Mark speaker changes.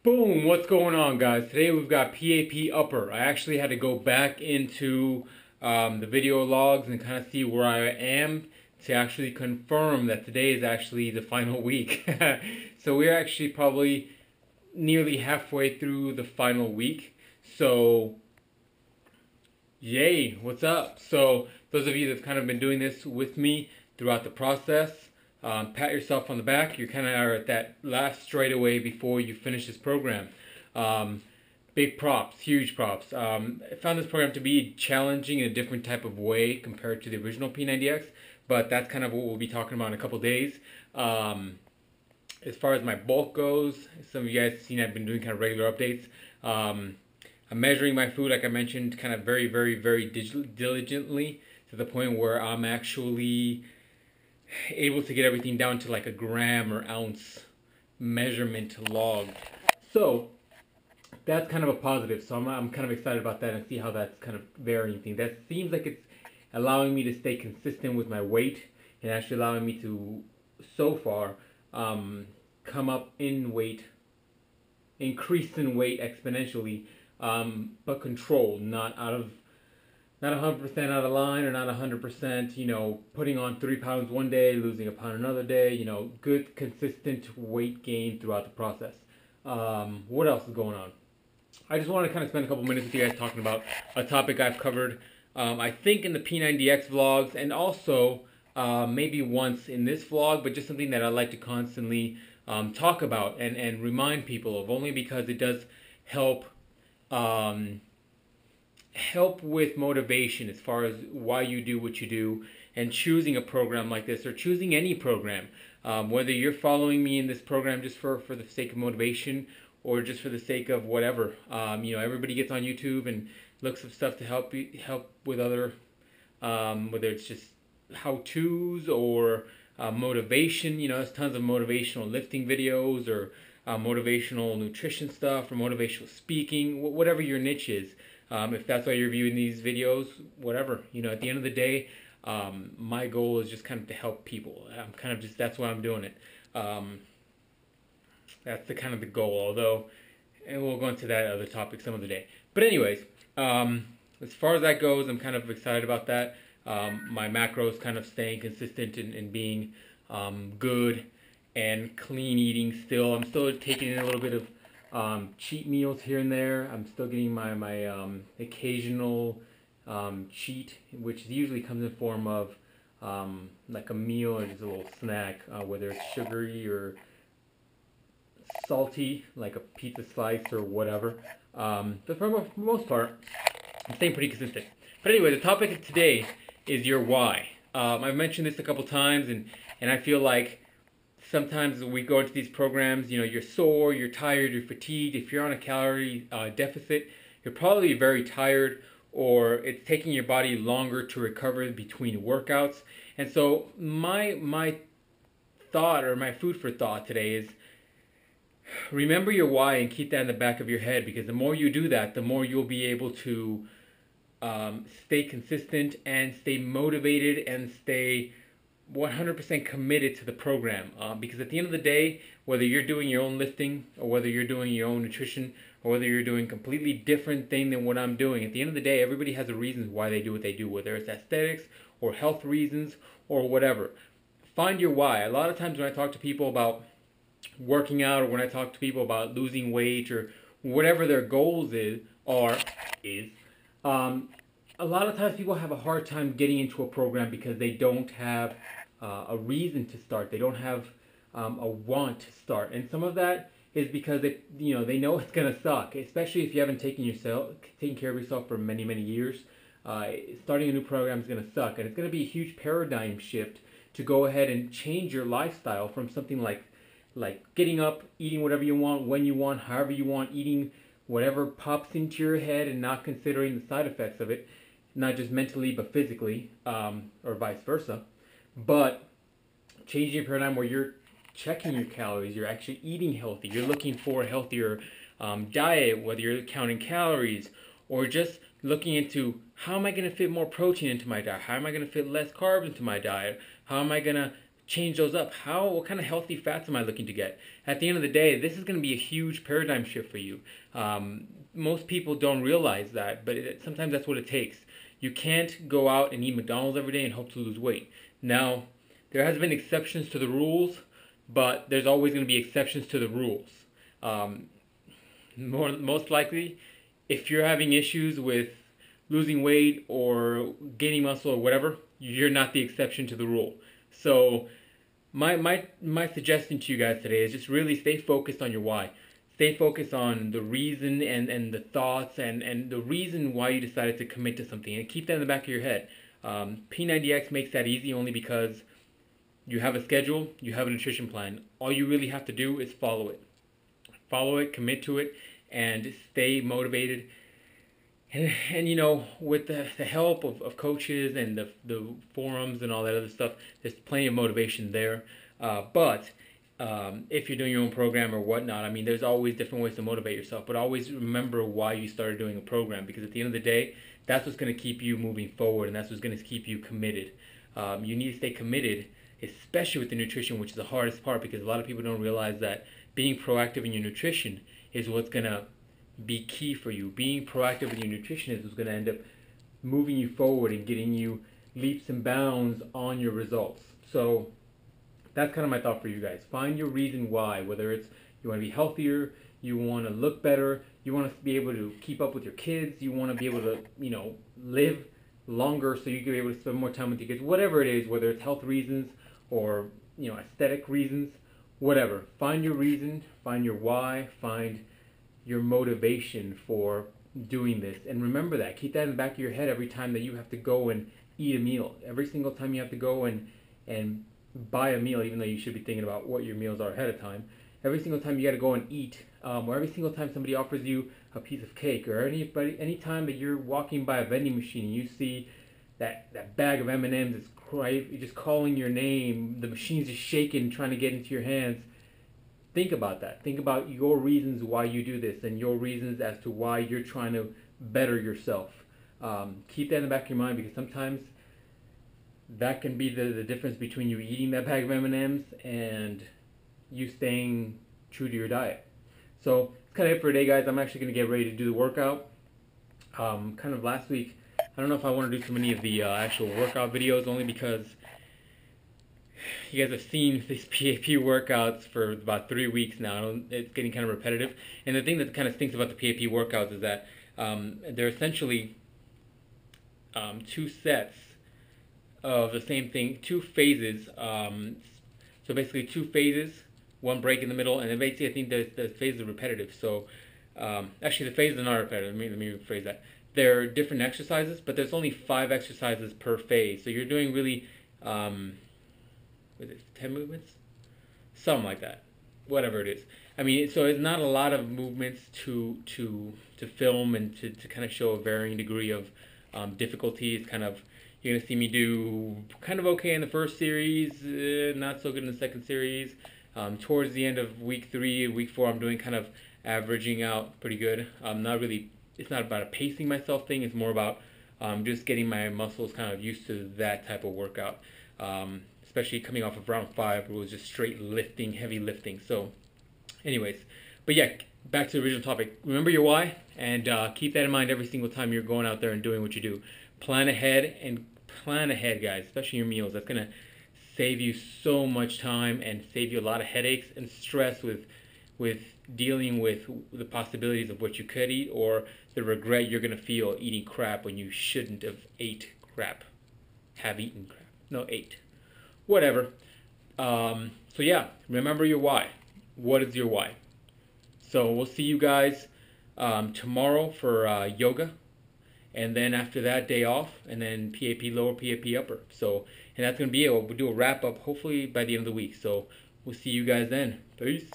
Speaker 1: Boom! What's going on, guys? Today we've got PAP upper. I actually had to go back into the video logs and kind of see where I am to actually confirm that today is actually the final week. So we're actually probably nearly halfway through the final week. So, yay! What's up? So those of you that've kind of been doing this with me throughout the process, pat yourself on the back. You kind of are at that last straightaway before you finish this program. Big props, huge props. I found this program to be challenging in a different type of way compared to the original P90X, but that's kind of what we'll be talking about in a couple days. As far as my bulk goes, some of you guys have seen I've been doing kind of regular updates. I'm measuring my food, like I mentioned, kind of very, very, very diligently to the point where I'm actually able to get everything down to like a gram or ounce measurement log. So that's kind of a positive. So I'm kind of excited about that and see how that's kind of varying things. That seems like it's allowing me to stay consistent with my weight and actually allowing me to, so far, come up in weight, increase in weight exponentially, but controlled, not 100% out of line or not 100%, putting on 3 pounds one day, losing a pound another day, good consistent weight gain throughout the process. What else is going on? I just want to kind of spend a couple minutes with you guys talking about a topic I've covered, I think in the P90X vlogs, and also maybe once in this vlog, but just something that I like to constantly talk about and remind people of, only because it does help help with motivation as far as why you do what you do, and choosing a program like this or choosing any program, whether you're following me in this program just for the sake of motivation or just for the sake of whatever. Everybody gets on YouTube and looks up stuff to help with other, whether it's just how-tos or motivation. There's tons of motivational lifting videos or motivational nutrition stuff or motivational speaking, whatever your niche is. If that's why you're viewing these videos, whatever. At the end of the day, my goal is just kind of to help people. That's why I'm doing it. That's the kind of the goal, although, and we'll go into that other topic some other day. But anyways, as far as that goes, I'm kind of excited about that. My macros kind of staying consistent and being good and clean eating still. I'm still taking in a little bit of cheat meals here and there. I'm still getting my occasional cheat, which usually comes in the form of like a meal or just a little snack, whether it's sugary or salty, like a pizza slice or whatever. But for the most part, I'm staying pretty consistent. But anyway, the topic of today is your why. I've mentioned this a couple times, and I feel like sometimes we go into these programs, you're sore, you're tired, you're fatigued. If you're on a calorie deficit, you're probably very tired, or it's taking your body longer to recover between workouts. And so my thought, or my food for thought today, is remember your why and keep that in the back of your head, because the more you do that, the more you'll be able to stay consistent and stay motivated and stay 100% committed to the program, because at the end of the day, whether you're doing your own lifting or whether you're doing your own nutrition or whether you're doing a completely different thing than what I'm doing, at the end of the day, everybody has a reason why they do what they do, whether it's aesthetics or health reasons or whatever. Find your why. A lot of times when I talk to people about working out, or when I talk to people about losing weight or whatever their goals a lot of times people have a hard time getting into a program because they don't have a reason to start. They don't have a want to start, and some of that is because they know it's gonna suck, especially if you haven't taken care of yourself for many years. Starting a new program is gonna suck, and it's gonna be a huge paradigm shift to go ahead and change your lifestyle from something like getting up, eating whatever you want, when you want, however you want, eating whatever pops into your head and not considering the side effects of it, not just mentally but physically, or vice versa. But changing your paradigm where you're checking your calories, you're actually eating healthy, you're looking for a healthier diet, whether you're counting calories or just looking into how am I going to fit more protein into my diet, how am I going to fit less carbs into my diet, how am I going to change those up. What kind of healthy fats am I looking to get? At the end of the day, this is going to be a huge paradigm shift for you. Most people don't realize that, but sometimes that's what it takes. You can't go out and eat McDonald's every day and hope to lose weight. Now, there has been exceptions to the rules, but there's always going to be exceptions to the rules. Most likely, if you're having issues with losing weight or gaining muscle or whatever, you're not the exception to the rule. So my suggestion to you guys today is just really stay focused on your why. Stay focused on the reason and the thoughts and the reason why you decided to commit to something, and keep that in the back of your head. P90X makes that easy only because you have a schedule, you have a nutrition plan. All you really have to do is follow it. Follow it, commit to it, and stay motivated. And you know, with the help of coaches and the forums and all that other stuff, there's plenty of motivation there. But if you're doing your own program or whatnot, I mean, there's always different ways to motivate yourself. But always remember why you started doing a program, because at the end of the day, that's what's going to keep you moving forward, and that's what's going to keep you committed. You need to stay committed, especially with the nutrition, which is the hardest part, because a lot of people don't realize that being proactive in your nutrition is what's going to be key for you. Being proactive in your nutrition is what's going to end up moving you forward and getting you leaps and bounds on your results. So that's kind of my thought for you guys. Find your reason why, whether it's you want to be healthier, you want to look better, you want to be able to keep up with your kids, you want to be able to, you know, live longer so you can be able to spend more time with your kids, whatever it is, whether it's health reasons or, you know, aesthetic reasons, whatever. Find your reason, find your why, find your motivation for doing this, and remember that. Keep that in the back of your head every time that you have to go and eat a meal. Every single time you have to go and buy a meal, even though you should be thinking about what your meals are ahead of time. Every single time you got to go and eat, or every single time somebody offers you a piece of cake, or any time that you're walking by a vending machine and you see that bag of M&Ms is just calling your name, the machine's just shaking, trying to get into your hands. Think about that. Think about your reasons why you do this, and your reasons as to why you're trying to better yourself. Keep that in the back of your mind, because sometimes that can be the difference between you eating that bag of M&Ms and you staying true to your diet. So that's kind of it for today, guys. I'm actually going to get ready to do the workout. Kind of last week, I don't know if I want to do so many of the actual workout videos, only because you guys have seen these PAP workouts for about 3 weeks now. It's getting kind of repetitive. And the thing that kind of stinks about the PAP workouts is that they're essentially 2 sets of the same thing, 2 phases. So basically 2 phases, 1 break in the middle, and then basically I think the phases are repetitive. So actually the phases are not repetitive. Let me rephrase that. They're different exercises, but there's only 5 exercises per phase. So you're doing really 10 movements? Something like that. Whatever it is. I mean, so it's not a lot of movements to film and to kind of show a varying degree of difficulty. It's kind of, you're going to see me do kind of okay in the first series, not so good in the second series. Towards the end of week 3, week 4, I'm doing kind of averaging out pretty good. It's not about a pacing myself thing. It's more about just getting my muscles kind of used to that type of workout. Especially coming off of round 5, where it was just straight lifting, heavy lifting. So anyways, but yeah, back to the original topic. Remember your why, and keep that in mind every single time you're going out there and doing what you do. Plan ahead, guys, especially your meals. That's going to save you so much time and save you a lot of headaches and stress with dealing with the possibilities of what you could eat, or the regret you're going to feel eating crap when you shouldn't have ate crap. Have eaten crap. No, ate. Whatever. So yeah, remember your why. What is your why? So we'll see you guys tomorrow for yoga, and then after that, day off, and then PAP lower, PAP upper. So, and that's going to be it. We'll do a wrap up hopefully by the end of the week. So we'll see you guys then. Peace.